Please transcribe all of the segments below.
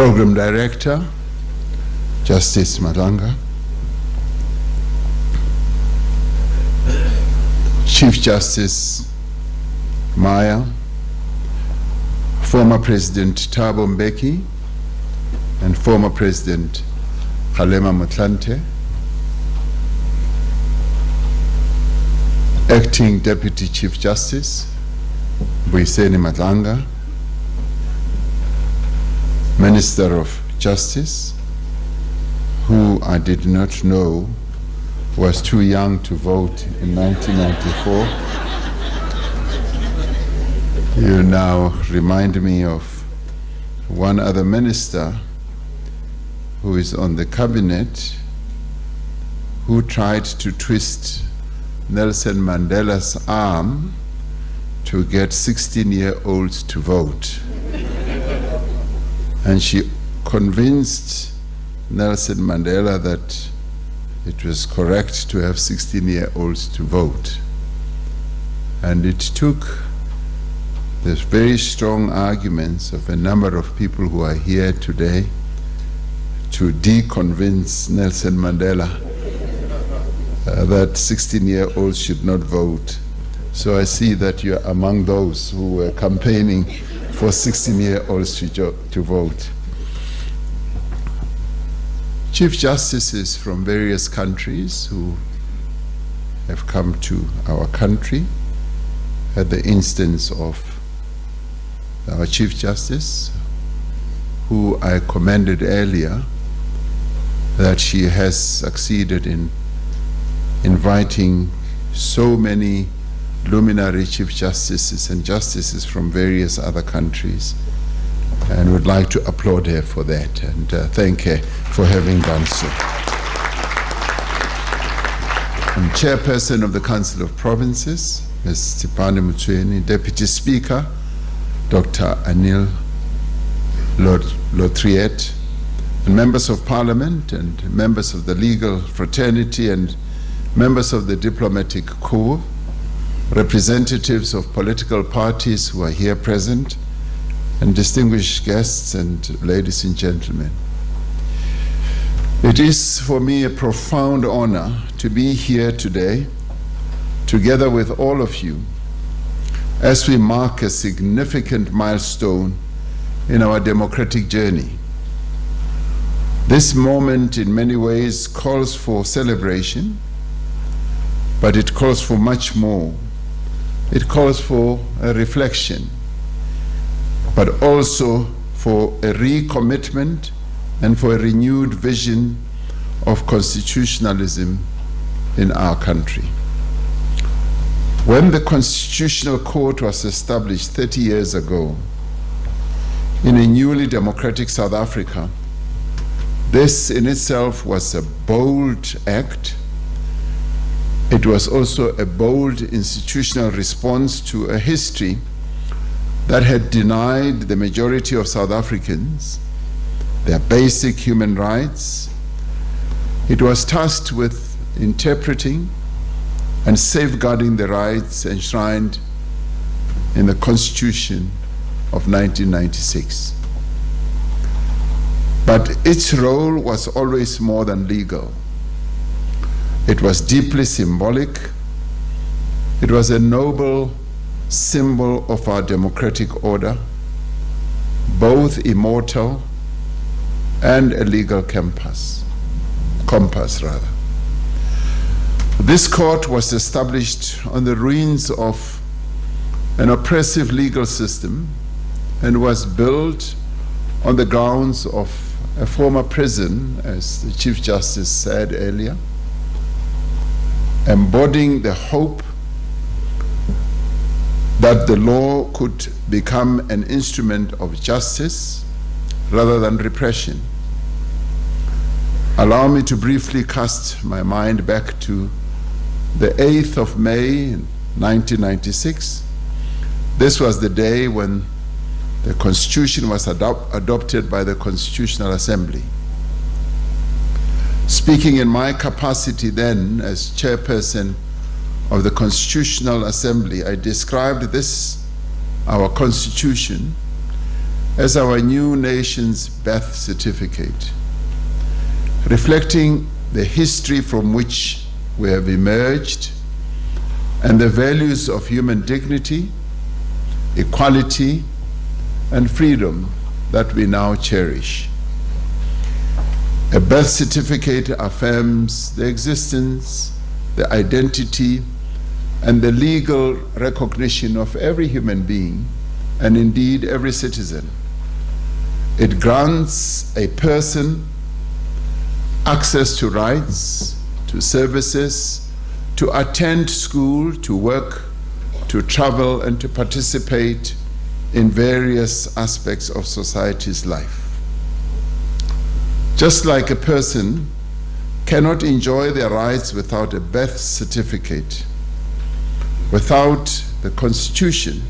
Program Director, Justice Malanga, Chief Justice Maya, former President Thabo Mbeki, and former President Kgalema Motlanthe, Acting Deputy Chief Justice Boiseni Madlanga, Minister of Justice, who I did not know was too young to vote in 1994. You now remind me of one other minister who is on the cabinet who tried to twist Nelson Mandela's arm to get 16-year-olds to vote. And she convinced Nelson Mandela that it was correct to have 16-year-olds to vote. And it took the very strong arguments of a number of people who are here today to deconvince Nelson Mandela that 16-year-olds should not vote. So I see that you're among those who were campaigning for 16-year-olds to vote. Chief Justices from various countries who have come to our country at the instance of our Chief Justice, who I commended earlier that she has succeeded in inviting so many luminary Chief Justices and Justices from various other countries, and would like to applaud her for that and thank her for having done so. I'm Chairperson of the Council of Provinces, Ms. Tsipane Mutsueni, Deputy Speaker, Dr. Anil Lotriet, and members of Parliament and members of the legal fraternity and members of the diplomatic corps, representatives of political parties who are here present, and distinguished guests and ladies and gentlemen. It is for me a profound honor to be here today, together with all of you, as we mark a significant milestone in our democratic journey. This moment in many ways calls for celebration, but it calls for much more. It calls for a reflection, but also for a recommitment and for a renewed vision of constitutionalism in our country. When the Constitutional Court was established 30 years ago in a newly democratic South Africa, this in itself was a bold act. It was also a bold institutional response to a history that had denied the majority of South Africans their basic human rights. It was tasked with interpreting and safeguarding the rights enshrined in the Constitution of 1996. But its role was always more than legal. It was deeply symbolic. It was a noble symbol of our democratic order, both immortal and a legal compass. This court was established on the ruins of an oppressive legal system and was built on the grounds of a former prison, as the Chief Justice said earlier, embodying the hope that the law could become an instrument of justice rather than repression. Allow me to briefly cast my mind back to the 8th of May 1996. This was the day when the Constitution was adopted by the Constitutional Assembly. Speaking in my capacity then as chairperson of the Constitutional Assembly, I described this, our Constitution, as our new nation's birth certificate, reflecting the history from which we have emerged and the values of human dignity, equality, and freedom that we now cherish. A birth certificate affirms the existence, the identity, and the legal recognition of every human being, and indeed every citizen. It grants a person access to rights, to services, to attend school, to work, to travel, and to participate in various aspects of society's life. Just like a person cannot enjoy their rights without a birth certificate, without the Constitution,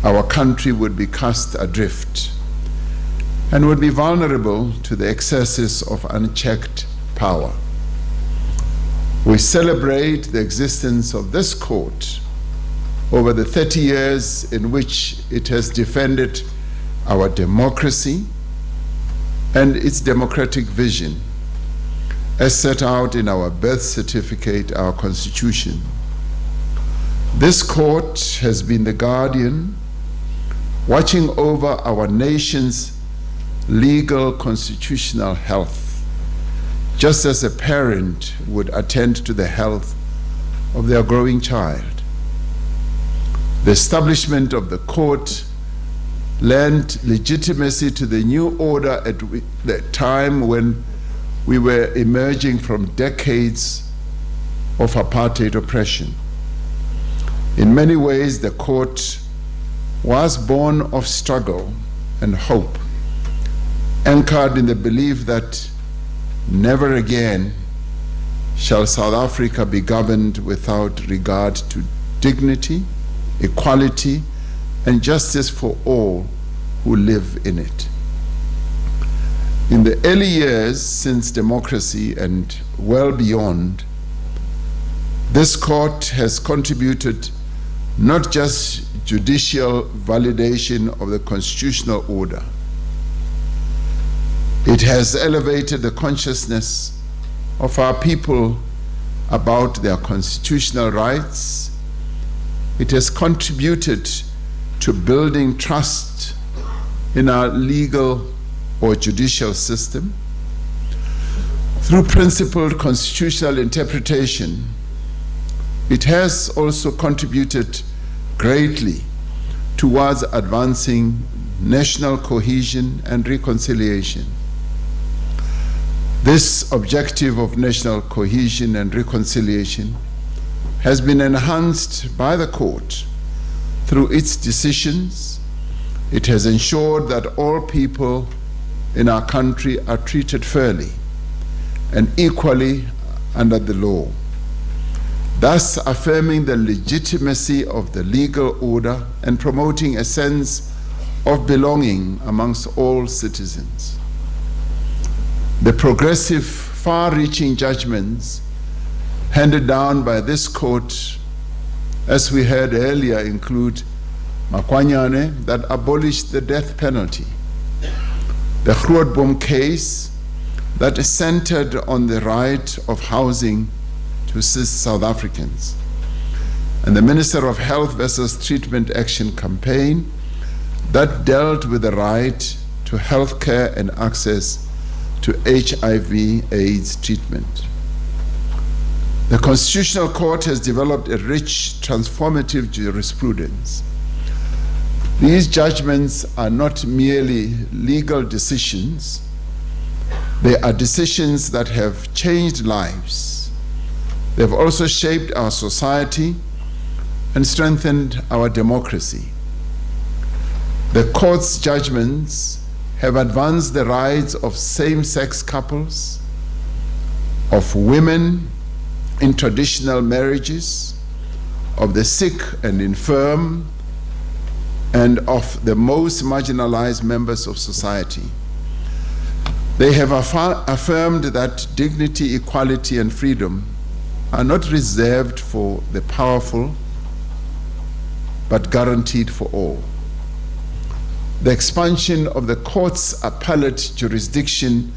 our country would be cast adrift and would be vulnerable to the excesses of unchecked power. We celebrate the existence of this court over the 30 years in which it has defended our democracy and its democratic vision, as set out in our birth certificate, our Constitution. This court has been the guardian, watching over our nation's legal constitutional health, just as a parent would attend to the health of their growing child. The establishment of the court lent legitimacy to the new order at the time when we were emerging from decades of apartheid oppression. In many ways, the court was born of struggle and hope, anchored in the belief that never again shall South Africa be governed without regard to dignity, equality, and justice for all who live in it. In the early years since democracy and well beyond, this court has contributed not just judicial validation of the constitutional order. It has elevated the consciousness of our people about their constitutional rights. It has contributed to building trust in our legal or judicial system. Through principled constitutional interpretation, it has also contributed greatly towards advancing national cohesion and reconciliation. This objective of national cohesion and reconciliation has been enhanced by the court through its decisions. It has ensured that all people in our country are treated fairly and equally under the law, thus affirming the legitimacy of the legal order and promoting a sense of belonging amongst all citizens. The progressive, far-reaching judgments handed down by this court, as we heard earlier, include Makwanyane, that abolished the death penalty, the Grootboom case that is centered on the right of housing to assist South Africans, and the Minister of Health versus Treatment Action campaign that dealt with the right to health care and access to HIV/AIDS treatment. The Constitutional Court has developed a rich, transformative jurisprudence. These judgments are not merely legal decisions, they are decisions that have changed lives. They've also shaped our society and strengthened our democracy. The court's judgments have advanced the rights of same-sex couples, of women in traditional marriages, of the sick and infirm, and of the most marginalized members of society. They have affirmed that dignity, equality, and freedom are not reserved for the powerful, but guaranteed for all. The expansion of the court's appellate jurisdiction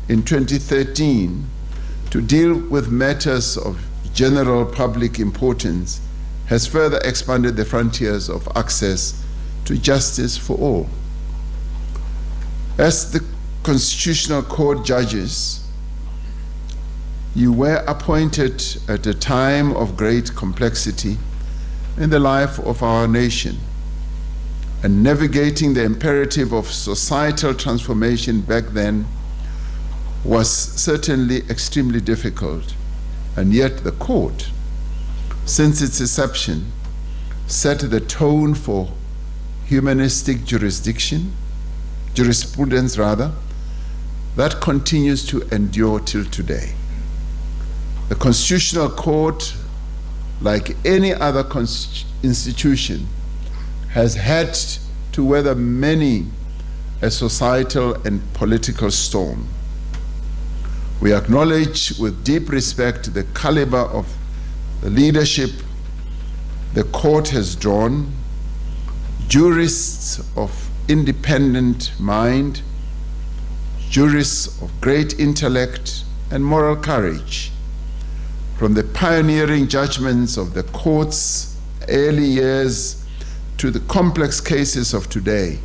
in 2013 to deal with matters of general public importance has further expanded the frontiers of access to justice for all. As the Constitutional Court judges, you were appointed at a time of great complexity in the life of our nation, and navigating the imperative of societal transformation back then was certainly extremely difficult. And yet the court, since its inception, set the tone for humanistic jurisprudence that continues to endure till today. The Constitutional Court, like any other institution, has had to weather many a societal and political storm. We acknowledge with deep respect the caliber of the leadership the court has drawn, jurists of independent mind, jurists of great intellect and moral courage. From the pioneering judgments of the court's early years to the complex cases of today,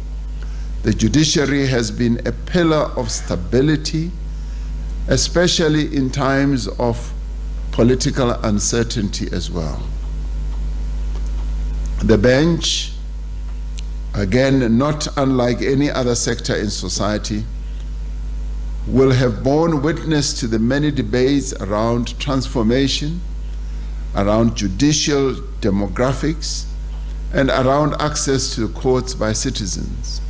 the judiciary has been a pillar of stability, especially in times of political uncertainty as well. The bench, again, not unlike any other sector in society, will have borne witness to the many debates around transformation, around judicial demographics, and around access to the courts by citizens.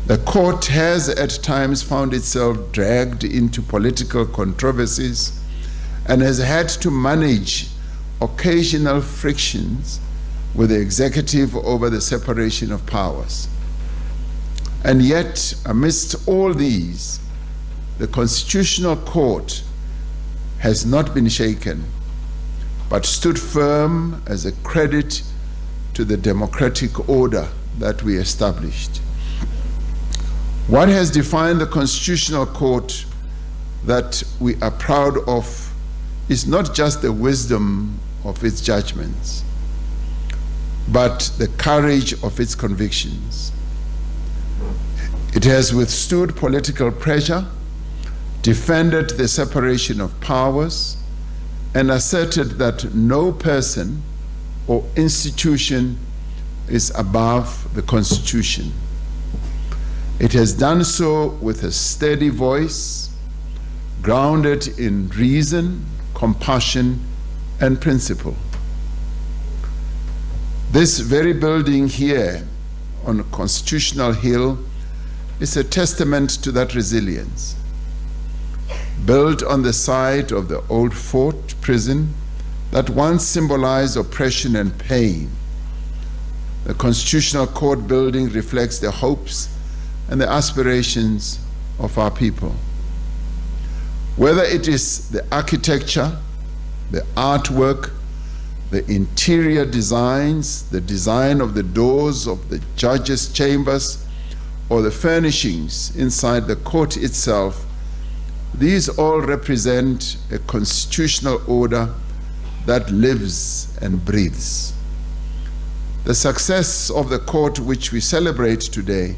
The court has at times found itself dragged into political controversies and has had to manage occasional frictions with the executive over the separation of powers. And yet, amidst all these, the Constitutional Court has not been shaken, but stood firm as a credit to the democratic order that we established. What has defined the Constitutional Court that we are proud of is not just the wisdom of its judgments, but the courage of its convictions. It has withstood political pressure, defended the separation of powers, and asserted that no person or institution is above the Constitution. It has done so with a steady voice, grounded in reason, compassion, and principle. This very building here on Constitutional Hill is a testament to that resilience. Built on the site of the old fort prison that once symbolized oppression and pain, the Constitutional Court building reflects the hopes and the aspirations of our people. Whether it is the architecture, the artwork, the interior designs, the design of the doors of the judges' chambers, or the furnishings inside the court itself, these all represent a constitutional order that lives and breathes. The success of the court which we celebrate today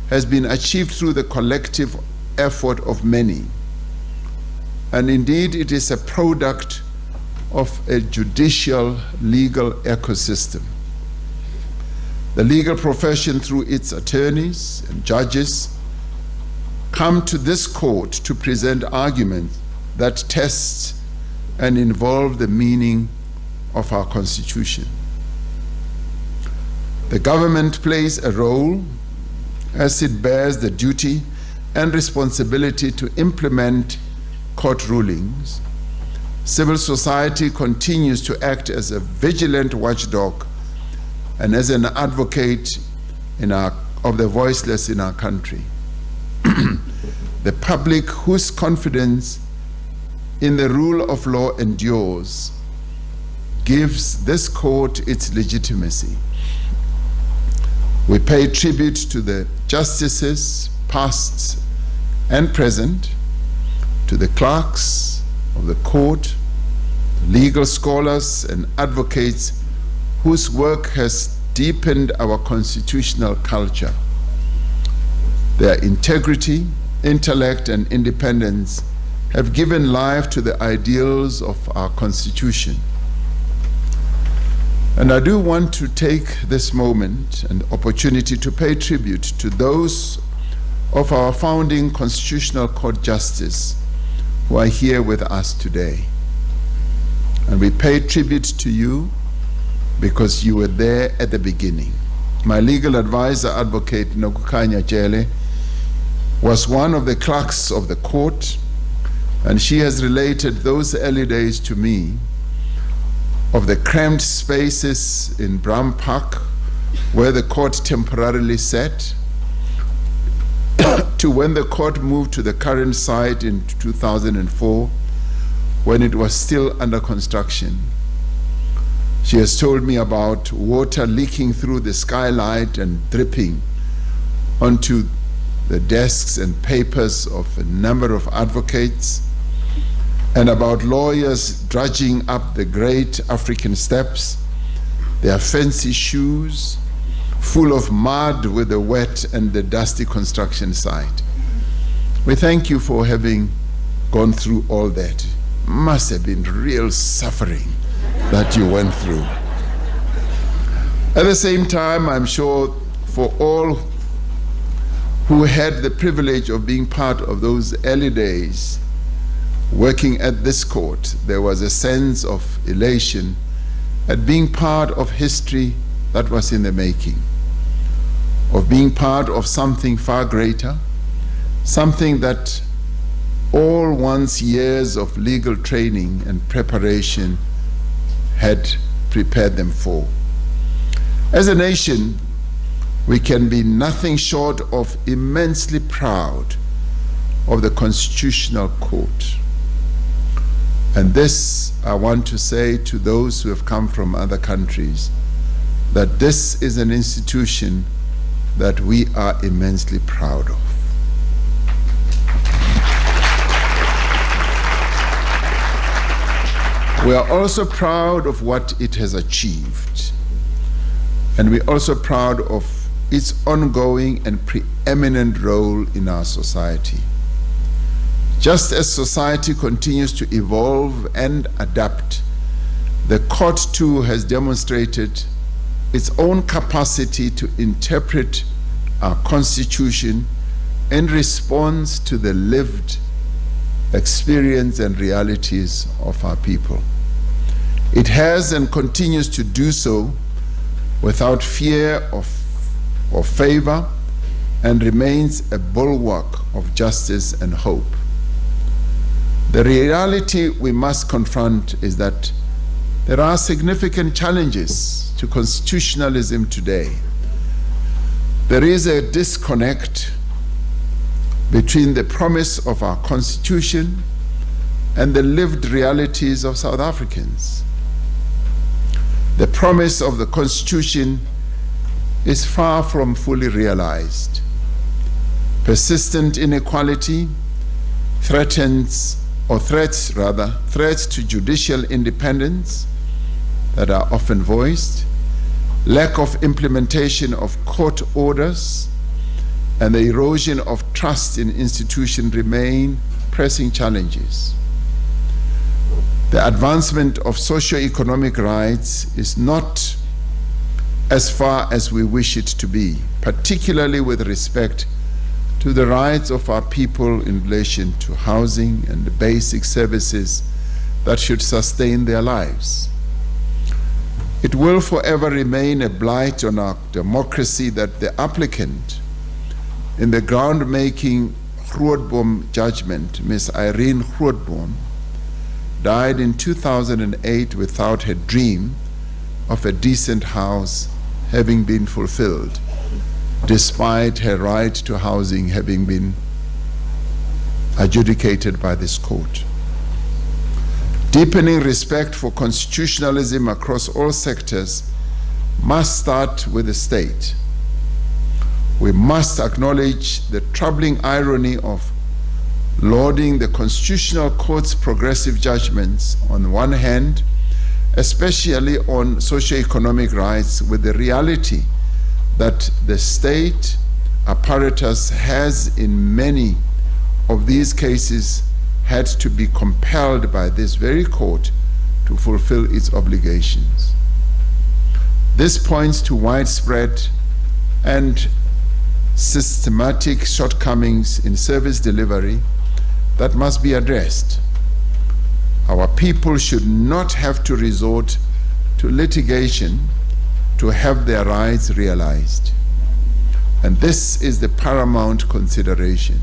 has been achieved through the collective effort of many. And indeed, it is a product of a judicial legal ecosystem. The legal profession, through its attorneys and judges, come to this court to present arguments that test and involve the meaning of our Constitution. The government plays a role as it bears the duty and responsibility to implement court rulings. Civil society continues to act as a vigilant watchdog and as an advocate of the voiceless in our country. The public, whose confidence in the rule of law endures, gives this court its legitimacy. We pay tribute to the justices, past and present, to the clerks of the court, legal scholars and advocates whose work has deepened our constitutional culture. Their integrity, intellect, and independence have given life to the ideals of our Constitution. And I do want to take this moment and opportunity to pay tribute to those of our founding Constitutional Court justices who are here with us today. And we pay tribute to you because you were there at the beginning. My legal advisor, Advocate Nokukanya Jele, was one of the clerks of the court, and she has related those early days to me of the cramped spaces in Bram Park where the court temporarily sat, to when the court moved to the current site in 2004 when it was still under construction. She has told me about water leaking through the skylight and dripping onto the desks and papers of a number of advocates, and about lawyers drudging up the great African steps, their fancy shoes full of mud with the wet and the dusty construction site. We thank you for having gone through all that. Must have been real suffering that you went through. At the same time, I'm sure for all who had the privilege of being part of those early days working at this court, there was a sense of elation at being part of history that was in the making, of being part of something far greater, something that all one's years of legal training and preparation had prepared them for. As a nation, we can be nothing short of immensely proud of the Constitutional Court. And this, I want to say to those who have come from other countries, that this is an institution that we are immensely proud of. We are also proud of what it has achieved. And we're also proud of its ongoing and preeminent role in our society. Just as society continues to evolve and adapt, the court too has demonstrated its own capacity to interpret our Constitution in response to the lived experience and realities of our people. It has and continues to do so without fear or favor, and remains a bulwark of justice and hope. The reality we must confront is that there are significant challenges to constitutionalism today. There is a disconnect between the promise of our Constitution and the lived realities of South Africans. The promise of the Constitution is far from fully realized. Persistent inequality threats to judicial independence that are often voiced, lack of implementation of court orders, and the erosion of trust in institutions remain pressing challenges. The advancement of socio-economic rights is not as far as we wish it to be, particularly with respect to the rights of our people in relation to housing and the basic services that should sustain their lives. It will forever remain a blight on our democracy that the applicant in the groundmaking Grootboom judgment, Ms. Irene Grootboom, died in 2008 without her dream of a decent house having been fulfilled, despite her right to housing having been adjudicated by this court. Deepening respect for constitutionalism across all sectors must start with the state. We must acknowledge the troubling irony of lauding the Constitutional Court's progressive judgments on one hand, especially on socio-economic rights, with the reality that the state apparatus has in many of these cases had to be compelled by this very court to fulfill its obligations. This points to widespread and systematic shortcomings in service delivery that must be addressed. Our people should not have to resort to litigation to have their rights realized. And this is the paramount consideration.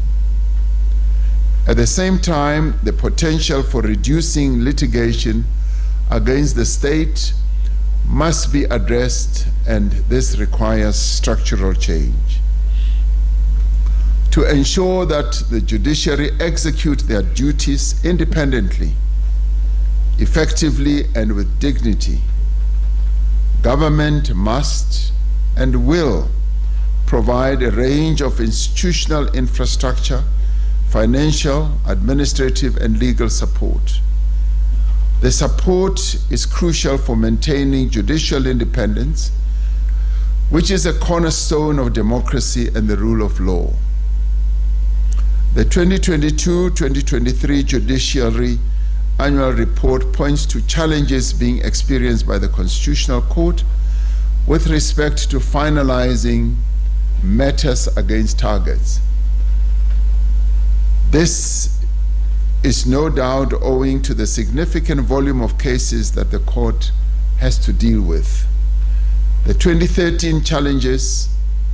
At the same time, the potential for reducing litigation against the state must be addressed, and this requires structural change. To ensure that the judiciary execute their duties independently, effectively, and with dignity, government must and will provide a range of institutional infrastructure, financial, administrative, and legal support. The support is crucial for maintaining judicial independence, which is a cornerstone of democracy and the rule of law. The 2022-2023 Judiciary Annual Report points to challenges being experienced by the Constitutional Court with respect to finalizing matters against targets. This is no doubt owing to the significant volume of cases that the court has to deal with. The 2013 challenges,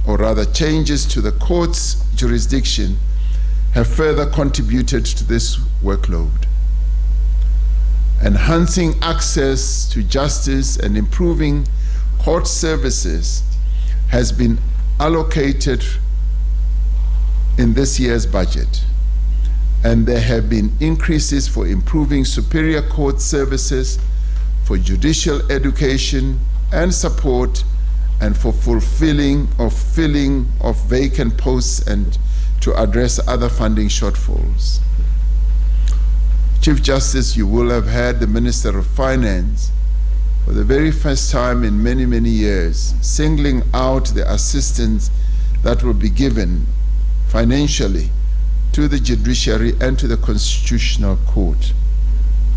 or rather changes to the court's jurisdiction, have further contributed to this workload. Enhancing access to justice and improving court services has been allocated in this year's budget, and there have been increases for improving superior court services, for judicial education and support, and for filling of vacant posts and to address other funding shortfalls. Chief Justice, you will have heard the Minister of Finance, for the very first time in many, many years, singling out the assistance that will be given financially to the judiciary and to the Constitutional Court.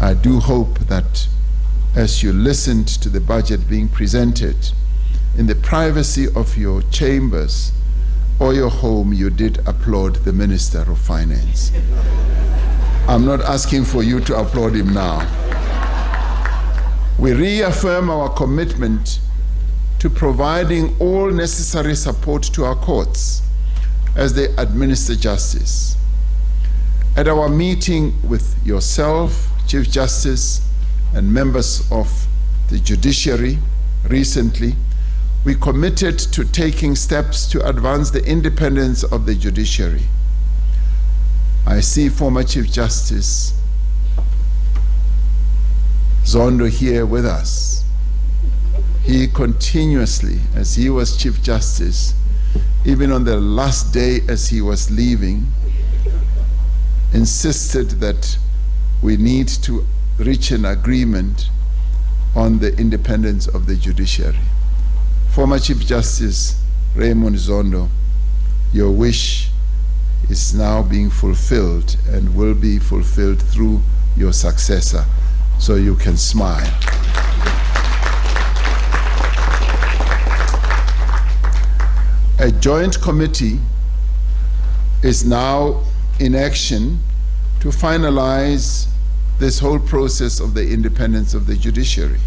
I do hope that as you listened to the budget being presented in the privacy of your chambers or your home, you did applaud the Minister of Finance. I'm not asking for you to applaud him now. We reaffirm our commitment to providing all necessary support to our courts as they administer justice. At our meeting with yourself, Chief Justice, and members of the judiciary recently, we committed to taking steps to advance the independence of the judiciary. I see former Chief Justice Zondo here with us. He continuously, as he was Chief Justice, even on the last day as he was leaving, insisted that we need to reach an agreement on the independence of the judiciary. Former Chief Justice Raymond Zondo, your wish is now being fulfilled and will be fulfilled through your successor, so you can smile. A joint committee is now in action to finalize this whole process of the independence of the judiciary.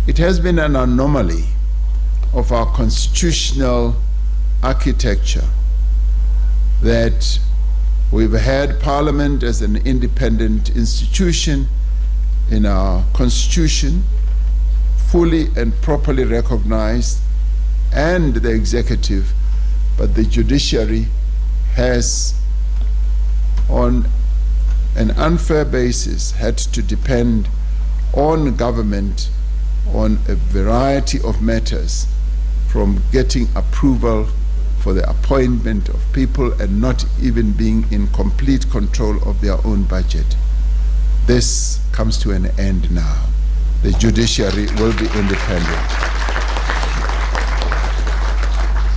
It has been an anomaly of our constitutional architecture that we've had Parliament as an independent institution in our Constitution, fully and properly recognized, and the executive, but the judiciary has, on an unfair basis, had to depend on government on a variety of matters, from getting approval for the appointment of people and not even being in complete control of their own budget. This comes to an end now. The judiciary will be independent.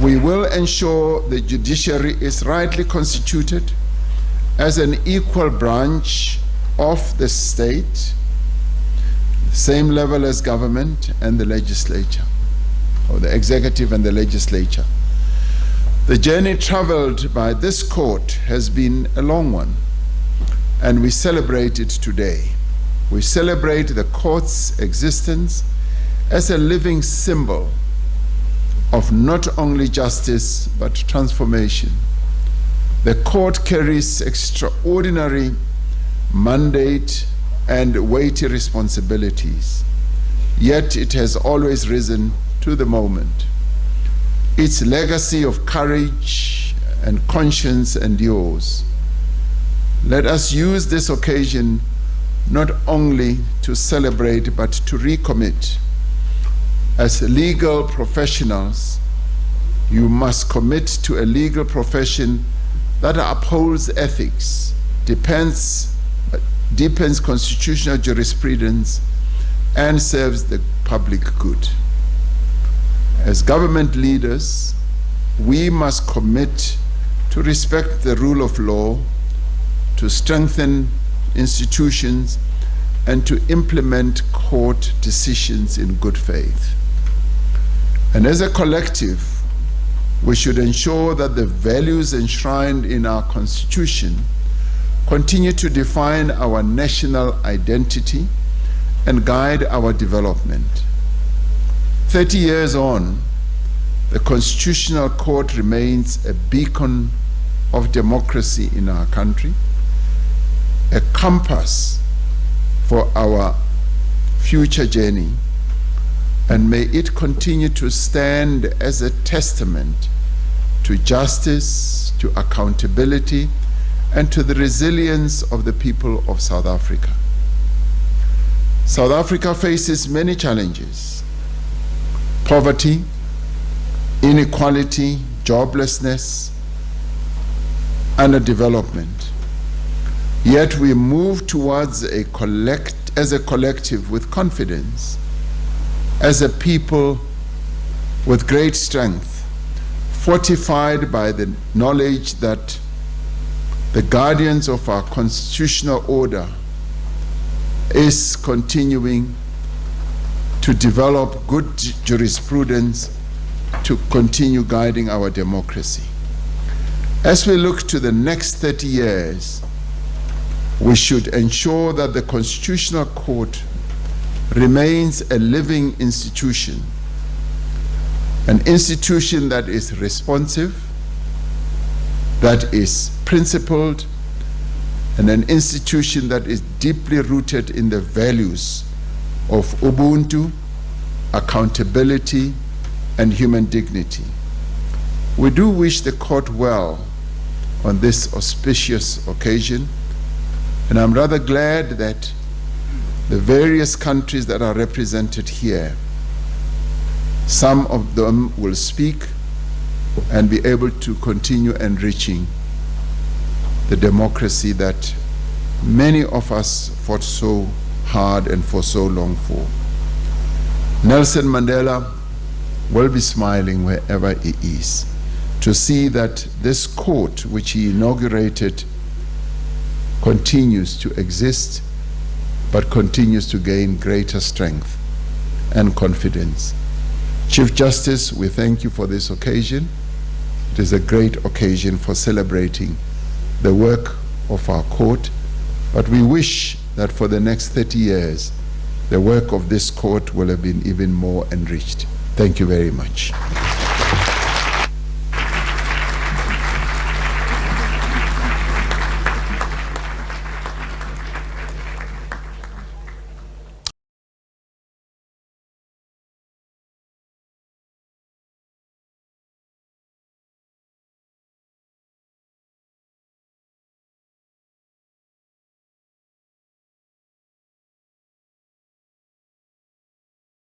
We will ensure the judiciary is rightly constituted as an equal branch of the state, same level as government and the legislature, or the executive and the legislature. The journey traveled by this court has been a long one, and we celebrate it today. We celebrate the court's existence as a living symbol of not only justice but transformation. The court carries extraordinary mandate and weighty responsibilities, yet it has always risen to the moment. Its legacy of courage and conscience endures. Let us use this occasion not only to celebrate but to recommit. As legal professionals, you must commit to a legal profession that upholds ethics, deepens constitutional jurisprudence, and serves the public good. As government leaders, we must commit to respect the rule of law, to strengthen institutions, and to implement court decisions in good faith. And as a collective, we should ensure that the values enshrined in our Constitution continue to define our national identity and guide our development. 30 years on, the Constitutional Court remains a beacon of democracy in our country, a compass for our future journey, and may it continue to stand as a testament to justice, to accountability, and to the resilience of the people of South Africa. South Africa faces many challenges: poverty, inequality, joblessness, underdevelopment. Yet we move towards as a collective with confidence, as a people with great strength, fortified by the knowledge that the guardians of our constitutional order is continuing to develop good jurisprudence to continue guiding our democracy. As we look to the next 30 years, we should ensure that the Constitutional Court remains a living institution, an institution that is responsive, that is principled, and an institution that is deeply rooted in the values of Ubuntu, accountability, and human dignity. We do wish the court well on this auspicious occasion, and I'm rather glad that the various countries that are represented here, some of them will speak and be able to continue enriching the democracy that many of us fought so hard and for so long for. Nelson Mandela will be smiling wherever he is to see that this court, which he inaugurated, continues to exist, but continues to gain greater strength and confidence. Chief Justice, we thank you for this occasion. It is a great occasion for celebrating the work of our court, but we wish that for the next 30 years, the work of this court will have been even more enriched. Thank you very much.